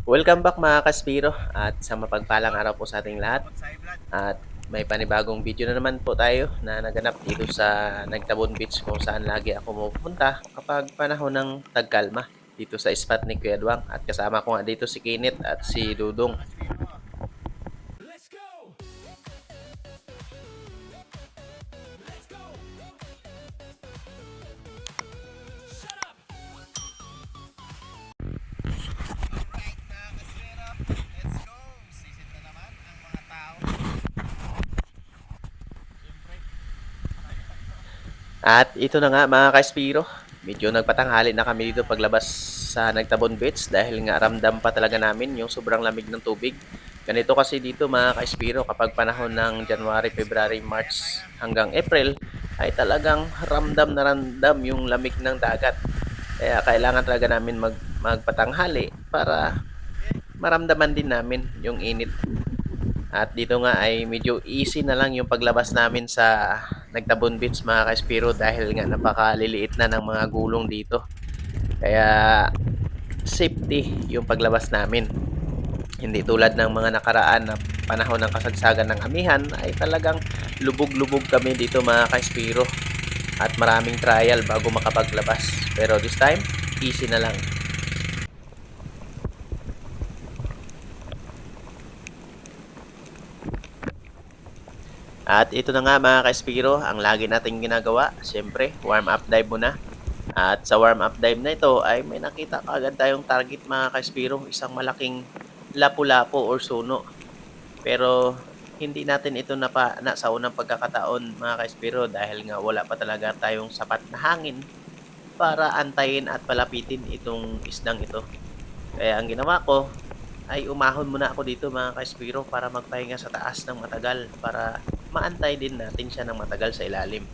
Welcome back mga Kaspiro at sa mapagpalang araw po sa ating lahat. At may panibagong video na naman po tayo na naganap dito sa Nagtabon Beach kung saan lagi ako pupunta kapag panahon ng tagkalma dito sa spot ni Kuya Duwang. At kasama ko nga dito si Kinit at si Dudong. At ito na nga mga Kaspiro, medyo nagpatanghali na kami dito paglabas sa Nagtabon Beach dahil nga ramdam pa talaga namin yung sobrang lamig ng tubig. Ganito kasi dito mga Kaspiro kapag panahon ng January, February, March hanggang April ay talagang ramdam na ramdam yung lamig ng dagat. Kaya kailangan talaga namin magpatanghali para maramdaman din namin yung init. At dito nga ay medyo easy na lang yung paglabas namin sa Nagtabon Beach mga Kaspiro dahil nga napakaliliit na ng mga gulong dito. Kaya safety yung paglabas namin. Hindi tulad ng mga nakaraan na panahon ng kasagsagan ng amihan ay talagang lubog-lubog kami dito mga Kaspiro. At maraming trial bago makapaglabas. Pero this time, easy na lang. At ito na nga mga Kaspiro, ang lagi nating ginagawa. Siyempre, warm up dive muna. At sa warm up dive na ito ay may nakita agad tayong target mga Kaspiro. Isang malaking lapu-lapu or suno. Pero hindi natin ito na sa unang pagkakataon mga Kaspiro dahil nga wala pa talaga tayong sapat na hangin para antayin at palapitin itong isdang ito. Kaya ang ginawa ko ay umahon muna ako dito mga Kaspiro para magpahinga sa taas ng matagal para maantay din natin siya ng matagal sa ilalim.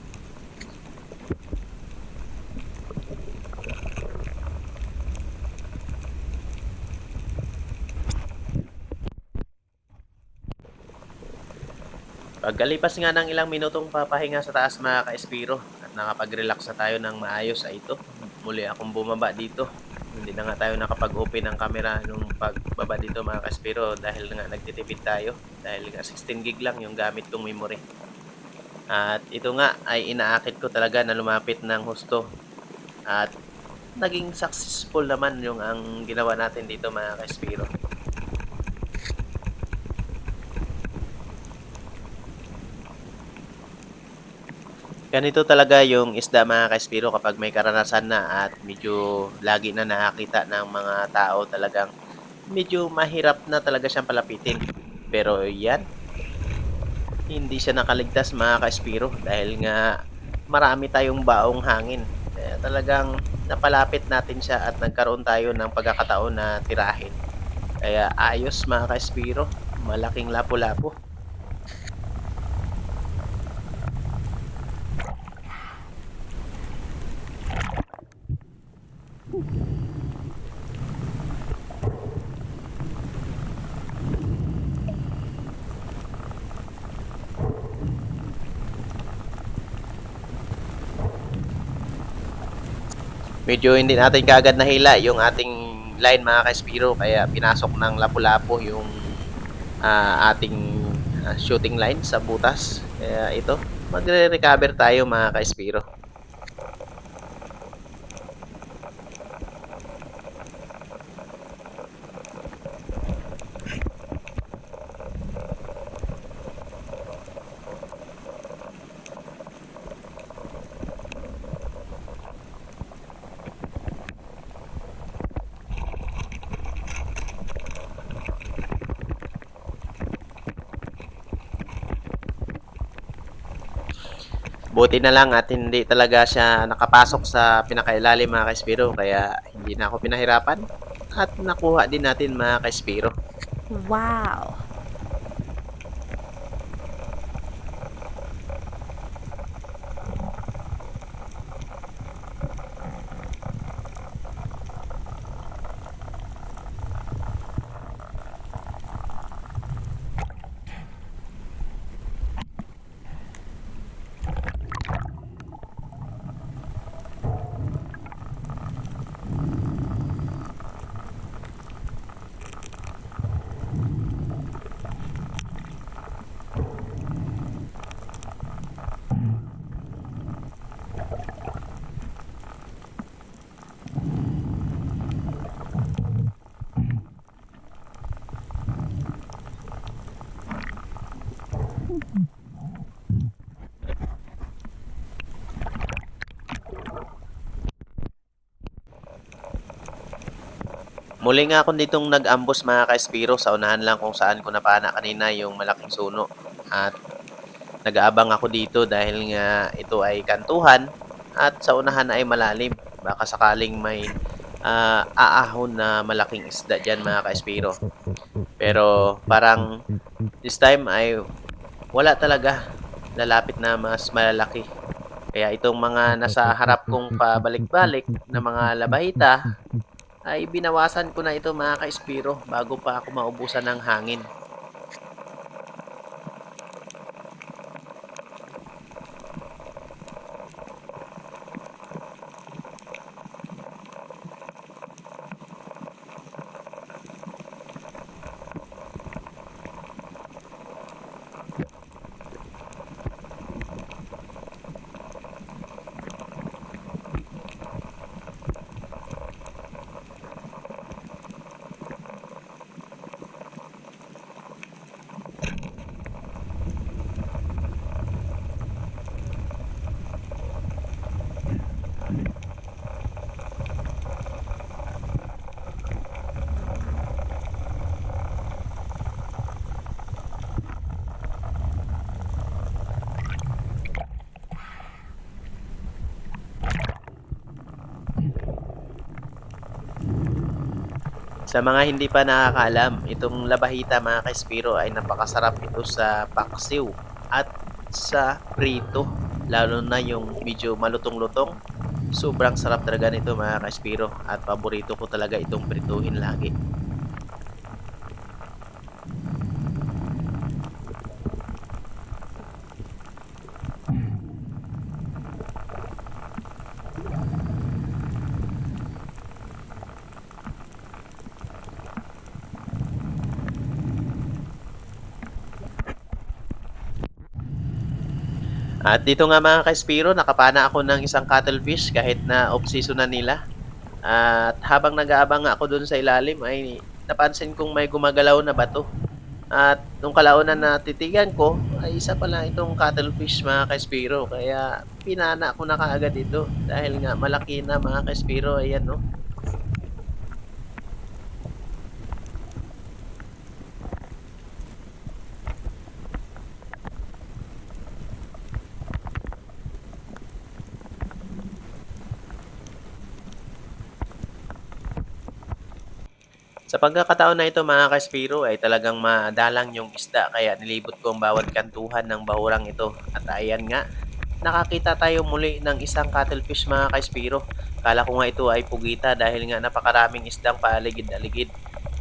Pagkalipas nga ng ilang minutong papahinga sa taas mga ka-Espiro at nakapag-relax na tayo ng maayos ay ito. Muli akong bumaba dito. Hindi na nga tayo nakapag-open ng camera nung pagbaba dito mga ka-Espiro dahil nga nagtitipid tayo. Dahil nga 16 gig lang yung gamit kong memory. At ito nga ay inaakit ko talaga na lumapit ng husto. At naging successful naman yung ang ginawa natin dito mga ka-Espiro. Ganito talaga yung isda mga Kaspiro kapag may karanasan na at medyo lagi na nakakita ng mga tao talagang medyo mahirap na talaga siyang palapitin. Pero yan, hindi siya nakaligtas mga Kaspiro dahil nga marami tayong baong hangin. Kaya talagang napalapit natin siya at nagkaroon tayo ng pagkakataon na tirahin. Kaya ayos mga Kaspiro, malaking lapu-lapu. Medyo hindi natin kaagad nahila yung ating line mga Kaspiro kaya pinasok ng lapu-lapu yung ating shooting line sa butas. Kaya ito, magre-recover tayo mga Kaspiro. Buti na lang at hindi talaga siya nakapasok sa pinakailalim mga Kaspiro kaya hindi na ako pinahirapan at nakuha din natin mga Kaspiro. Wow! Muli nga ako ditong nag-ambush mga ka-Espiro sa unahan lang kung saan ko napana kanina yung malaking suno. At nag-aabang ako dito dahil nga ito ay kantuhan at sa unahan ay malalim. Baka sakaling may aahon na malaking isda dyan mga ka-Espiro. Pero parang this time ay wala talaga lalapit na mas malalaki. Kaya itong mga nasa harap kong pabalik-balik na mga labahita ay binawasan ko na ito mga ka-Espiro bago pa ako maubusan ng hangin. Sa mga hindi pa nakakaalam, itong labahita mga ka-Espiro ay napakasarap ito sa paksiw at sa prito. Lalo na yung medyo malutong-lutong. Sobrang sarap talaga nito mga ka-Espiro at paborito ko talaga itong prituhin lagi. At dito nga mga ka-Espiro, nakapana ako ng isang cuttlefish kahit na off-season na nila. At habang nag-aabang ako dun sa ilalim ay napansin kong may gumagalaw na bato. At nung kalaunan na titigan ko, ay isa pala itong cuttlefish mga ka-Espiro. Kaya pinana ko na kaagad ito dahil nga malaki na mga ka-Espiro. Ayan no. Sa pagkakataon na ito mga ka-Espiro ay talagang madalang yung isda kaya nilibot ko ang bawat kantuhan ng bahurang ito. At ayan nga, nakakita tayo muli ng isang cuttlefish mga ka-Espiro. Kala ko nga ito ay pugita dahil nga napakaraming isdang paaligid-aligid.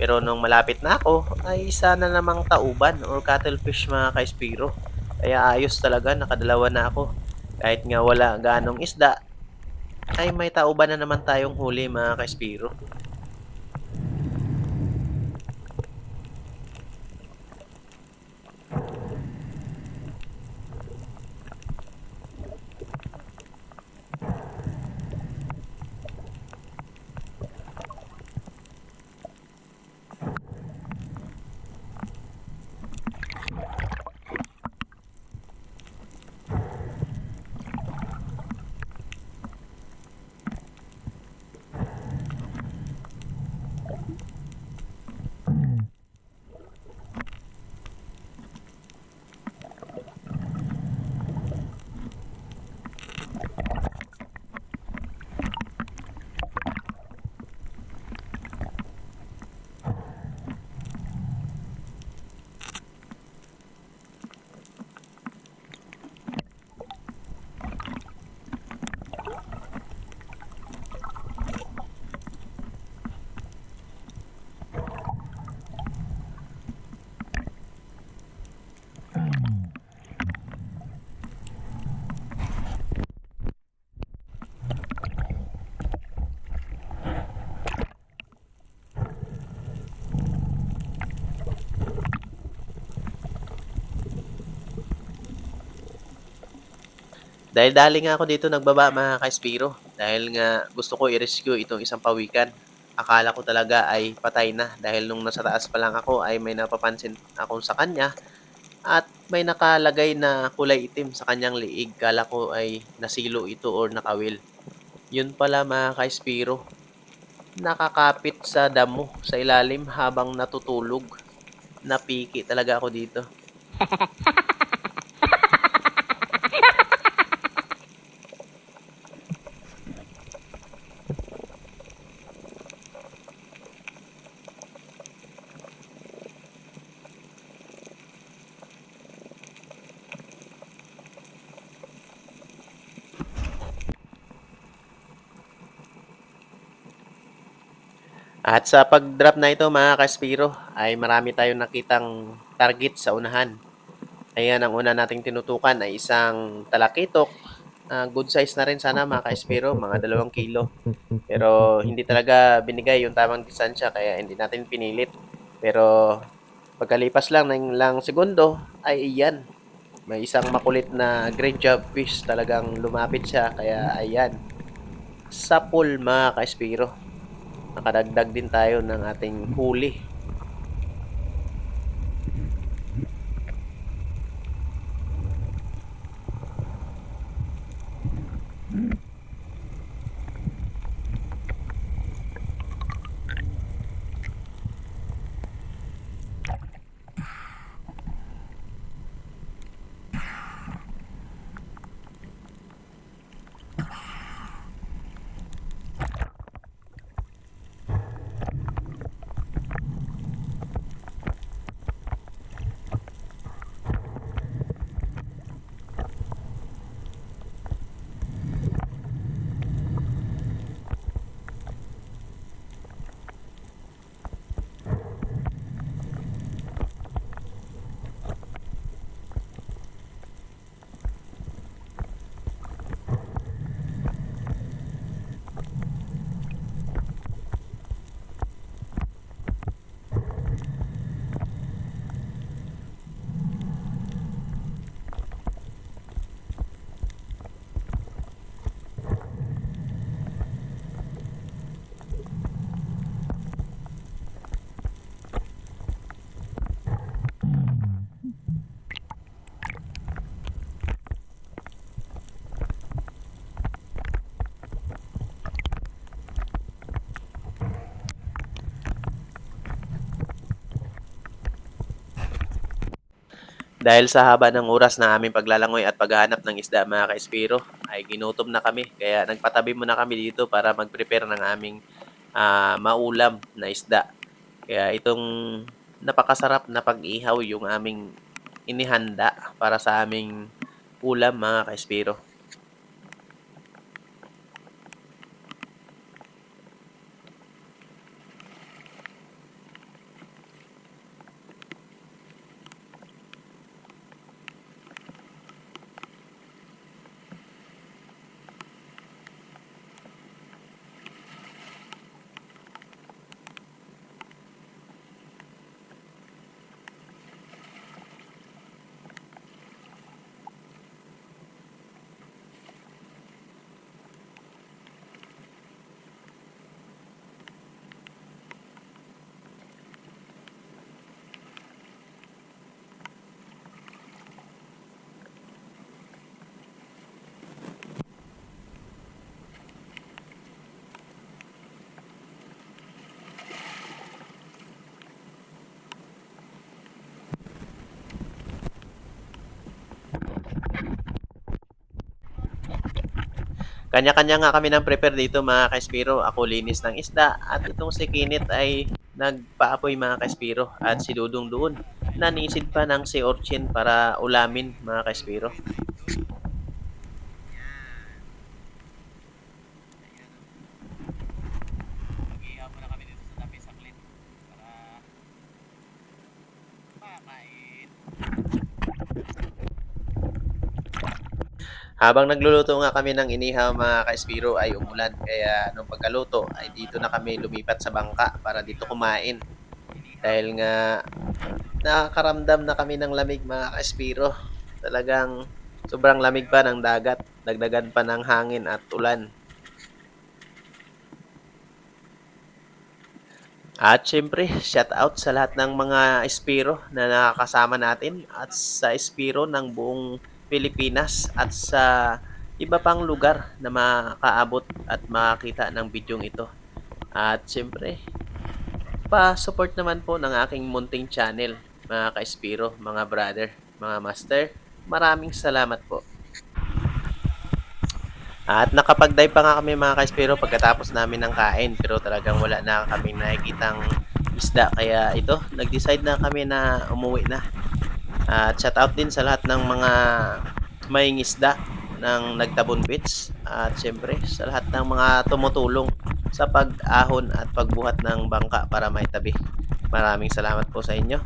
Pero nung malapit na ako, ay isa na namang tauban or cuttlefish mga ka-Espiro. Kaya ayos talaga, nakadalawa na ako. Kahit nga wala ganong isda, ay may tauban na naman tayong huli mga ka-Espiro. Dahil dali nga ako dito nagbaba mga ka-Espiro dahil nga gusto ko i-rescue itong isang pawikan. Akala ko talaga ay patay na dahil nung nasa taas pa lang ako ay may napapansin ako sa kanya at may nakalagay na kulay itim sa kanyang liig. Kala ko ay nasilo ito or nakawil. Yun pala mga ka-Espiro. nakakapit sa damo sa ilalim habang natutulog. Napiki talaga ako dito. At sa pag-drop na ito mga Kaspiro ay marami tayong nakitang target sa unahan. Ayan, ang una nating tinutukan ay isang talakitok. Good size na rin sana mga Kaspiro, mga 2 kilo. Pero hindi talaga binigay yung tamang distansya kaya hindi natin pinilit. Pero pagkalipas lang ng ilang segundo ay iyan. May isang makulit na green job fish talagang lumapit siya kaya ayan. Sapul mga Kaspiro. Nakadagdag din tayo ng ating huli. Dahil sa haba ng oras na aming paglalangoy at paghahanap ng isda mga Kaespiro, ay ginutom na kami. Kaya nagpatabi muna kami dito para mag-prepare ng aming maulam na isda. Kaya itong napakasarap na pag-ihaw yung aming inihanda para sa aming ulam mga Kaespiro. Kanya-kanya nga kami ng prepare dito mga Kaespiro. Ako linis ng isda at itong si Kinit ay nagpaapoy mga Kaespiro. At si Dudong doon nanisid pa ng si Orchin para ulamin mga Kaespiro. Mag-ihaw muna kami dito sa tabi saklit para makain. Habang nagluluto nga kami ng inihaw mga Kaespiro ay umulan. Kaya nung pagkaluto ay dito na kami lumipat sa bangka para dito kumain. Dahil nga nakakaramdam na kami ng lamig mga Kaespiro. Talagang sobrang lamig pa ng dagat. Dagdagan pa ng hangin at ulan. At syempre, shout out sa lahat ng mga Espiro na nakakasama natin at sa Espiro ng buong Pilipinas at sa iba pang lugar na makaabot at makakita ng bidyong ito. At siyempre, pa-support naman po ng aking munting channel, mga ka-Espiro, mga brother, mga master. Maraming salamat po. At nakapag-dive pa nga kami mga ka-Espiro pagkatapos namin ng kain pero talagang wala na kaming nakikitang isda kaya ito, nag-decide na kami na umuwi na. At shout out din sa lahat ng mga maing isda ng Nagtabon Beach at siyempre sa lahat ng mga tumutulong sa pag-ahon at pagbuhat ng bangka para maitabi. Maraming salamat po sa inyo.